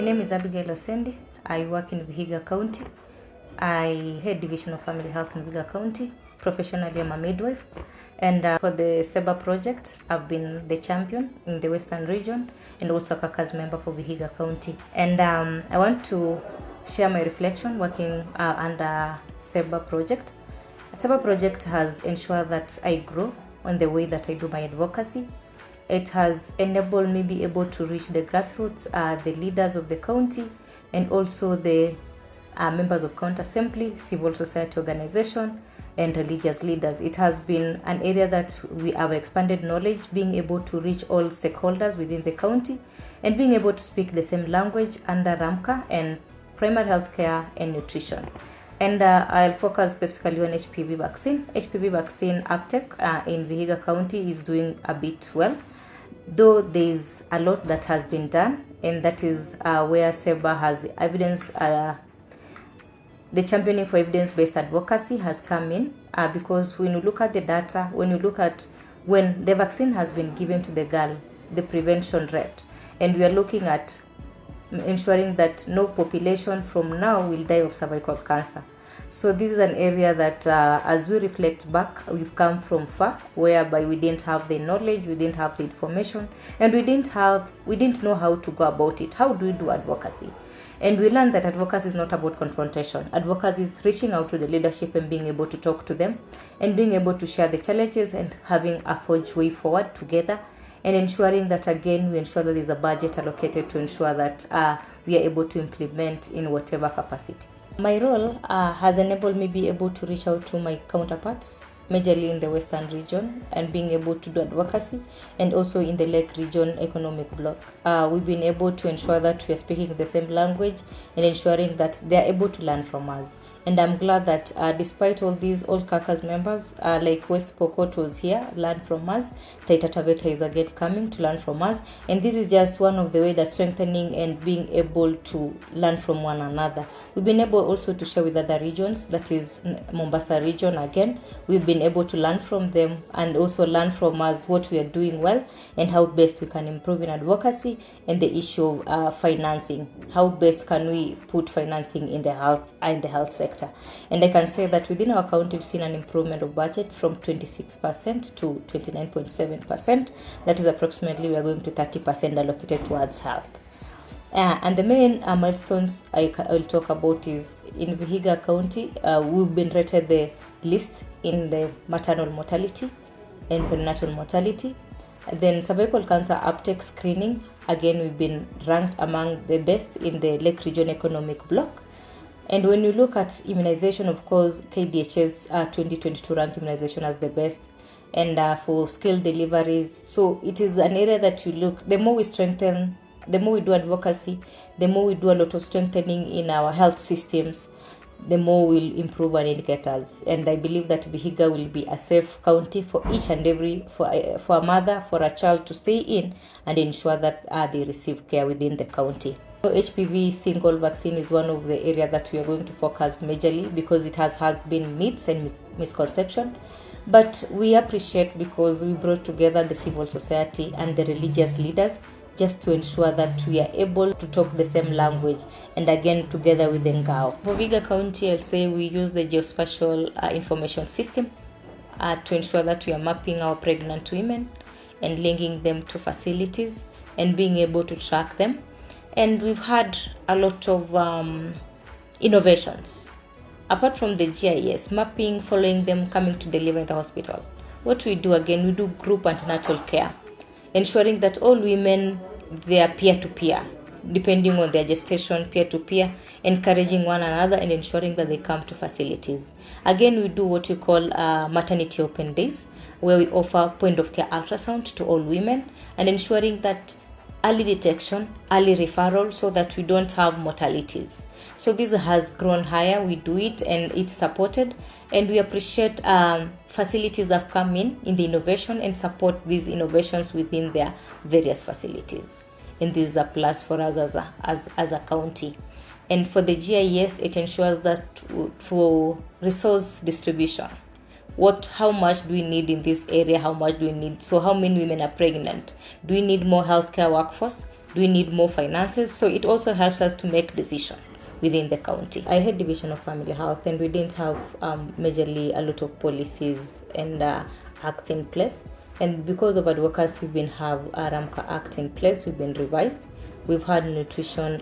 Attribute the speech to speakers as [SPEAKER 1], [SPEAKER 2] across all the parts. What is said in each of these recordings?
[SPEAKER 1] My name is Abigael Osendi. I work in Vihiga County. I head Division of Family Health in Vihiga County. Professionally, I'm a midwife. And for the CEBA Project, I've been the champion in the Western region and also a Caucus member for Vihiga County. And I want to share my reflection working under CEBA Project. CEBA Project has ensured that I grow on the way that I do my advocacy. It has enabled me be able to reach the grassroots, the leaders of the county, and also the members of county assembly, civil society organization, and religious leaders. It has been an area that we have expanded knowledge, being able to reach all stakeholders within the county, and being able to speak the same language under RAMCA and primary health care and nutrition. And I'll focus specifically on HPV vaccine. HPV vaccine uptake in Vihiga County is doing a bit well, though there's a lot that has been done, and that is where CEBA has evidence, the championing for evidence-based advocacy has come in, because when you look at the data, when you look at when the vaccine has been given to the girl, the prevention rate, and we are looking at ensuring that no population from now will die of cervical cancer. So this is an area that as we reflect back, we've come from far, whereby we didn't have the knowledge, we didn't have the information, and we didn't know how to go about it. How do we do advocacy? And we learned that advocacy is not about confrontation. Advocacy is reaching out to the leadership and being able to talk to them and being able to share the challenges and having a forged way forward together, and ensuring that, again, we ensure that there's a budget allocated to ensure that we are able to implement in whatever capacity. My role has enabled me be able to reach out to my counterparts, majorly in the Western region, and being able to do advocacy, and also in the Lake region economic bloc. We've been able to ensure that we are speaking the same language and ensuring that they are able to learn from us. And I'm glad that despite all these, all Caucus members, like West Pokot was here, learn from us. Taita Taveta is again coming to learn from us. And this is just one of the ways that strengthening and being able to learn from one another. We've been able also to share with other regions, that is Mombasa region again. We've been able to learn from them and also learn from us what we are doing well and how best we can improve in advocacy, and the issue of financing. How best can we put financing in the health sector? And I can say that within our county, we've seen an improvement of budget from 26% to 29.7%. That is approximately, we are going to 30% allocated towards health. And the main milestones I will talk about is in Vihiga County, we've been rated the list in the maternal mortality and perinatal mortality. Then cervical cancer uptake screening, again, we've been ranked among the best in the Lake region economic bloc. And when you look at immunization, of course, KDH's 2022 ranked immunization as the best. And for skilled deliveries, so it is an area that you look, the more we strengthen, the more we do advocacy, the more we do a lot of strengthening in our health systems, the more we'll improve our indicators. And I believe that Vihiga will be a safe county for each and every, for a mother, for a child to stay in and ensure that they receive care within the county. HPV single vaccine is one of the areas that we are going to focus majorly, because it has been myths and misconception. But we appreciate, because we brought together the civil society and the religious leaders just to ensure that we are able to talk the same language, and again together with the Ngao. For Vihiga County, I'll say we use the geospatial information system to ensure that we are mapping our pregnant women and linking them to facilities and being able to track them. And we've had a lot of innovations. Apart from the GIS, mapping, following them coming to deliver in the hospital. What we do again, we do group antenatal care, ensuring that all women, they are peer-to-peer, depending on their gestation, peer-to-peer, encouraging one another and ensuring that they come to facilities. Again, we do what we call maternity open days, where we offer point-of-care ultrasound to all women and ensuring that early detection, early referral, so that we don't have mortalities. So this has grown higher. We do it and it's supported, and we appreciate facilities have come in the innovation and support these innovations within their various facilities. And this is a plus for us as a county. And for the GIS, it ensures that for resource distribution, how much do we need in this area, how much do we need, so how many women are pregnant, do we need more healthcare workforce, Do we need more finances? So it also helps us to make decisions within the county. I had Division of Family Health, and we didn't have majorly a lot of policies and acts in place. And because of advocacy, we've been have a RAMCA Act in place. We've been revised. We've had nutrition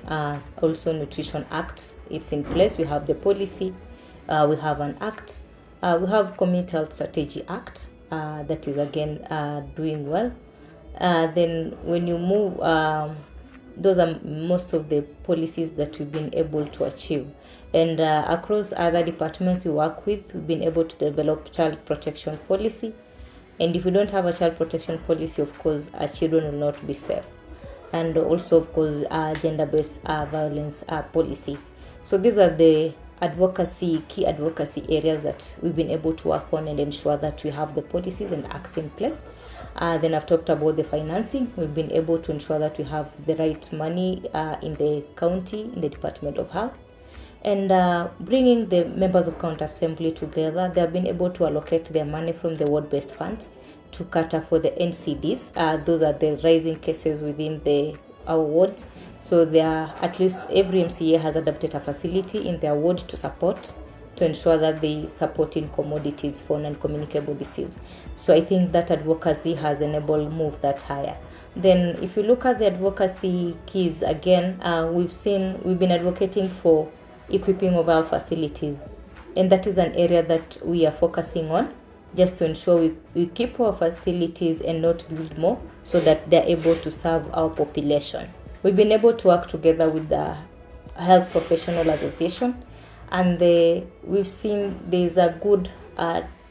[SPEAKER 1] act. It's in place. We have the policy. We have an act. We have Community Health Strategy Act that is again doing well. Then when you move, those are most of the policies that we've been able to achieve. And across other departments we work with, we've been able to develop child protection policy. And if we don't have a child protection policy, of course, our children will not be safe. And also, of course, gender-based violence policy. So these are the key advocacy areas that we've been able to work on and ensure that we have the policies and acts in place. Then I've talked about the financing. We've been able to ensure that we have the right money in the county, in the Department of Health. And bringing the members of county assembly together, they have been able to allocate their money from the ward-based funds to cater for the NCDs. Those are the rising cases within our wards. So at least every MCA has adopted a facility in their ward to ensure that they support in commodities for non-communicable disease. So I think that advocacy has enabled move that higher. Then if you look at the advocacy keys again, we've been advocating for equipping of our facilities, and that is an area that we are focusing on, just to ensure we keep our facilities and not build more, so that they're able to serve our population. We've been able to work together with the Health Professional Association, and we've seen there's a good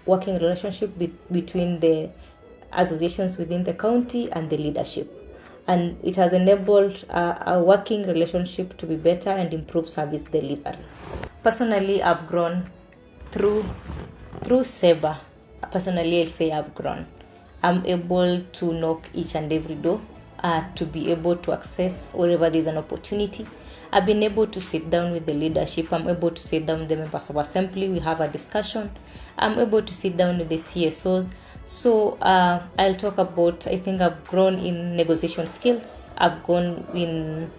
[SPEAKER 1] working relationship between the associations within the county and the leadership. And it has enabled a working relationship to be better and improve service delivery. Personally, I've grown through CEBA. Personally, I'll say I've grown. I'm able to knock each and every door to be able to access wherever there's an opportunity. I've been able to sit down with the leadership. I'm able to sit down with the members of assembly. We have a discussion. I'm able to sit down with the CSOs. So I'll talk about, I think I've grown in negotiation skills. I've grown in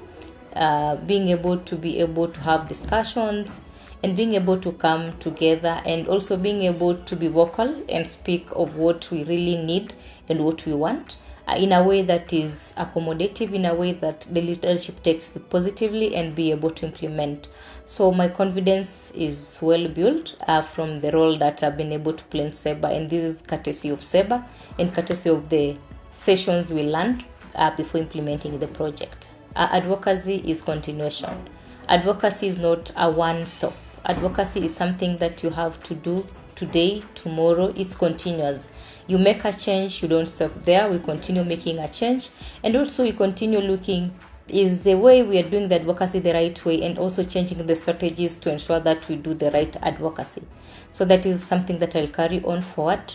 [SPEAKER 1] being able to have discussions and being able to come together, and also being able to be vocal and speak of what we really need and what we want in a way that is accommodative, in a way that the leadership takes it positively and be able to implement. So my confidence is well built from the role that I've been able to play in CEBA, and this is courtesy of CEBA and courtesy of the sessions we learned before implementing the project. Advocacy is continuation. Advocacy is not a one-stop. Advocacy is something that you have to do today, tomorrow. It's continuous. You make a change, you don't stop there. We continue making a change, and also we continue looking, is the way we are doing the advocacy the right way, and also changing the strategies to ensure that we do the right advocacy. So that is something that I'll carry on forward,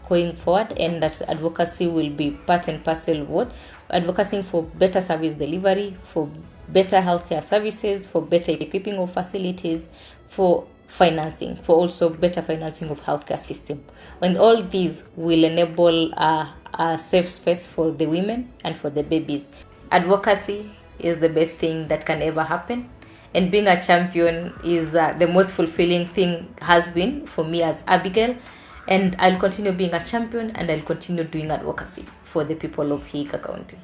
[SPEAKER 1] going forward, and that advocacy will be part and parcel of what? Advocacy for better service delivery, for better healthcare services, for better equipping of facilities, for financing, for also better financing of healthcare system. And all these will enable a safe space for the women and for the babies. Advocacy is the best thing that can ever happen, and being a champion is the most fulfilling thing has been for me as Abigail, and I'll continue being a champion, and I'll continue doing advocacy for the people of Vihiga County.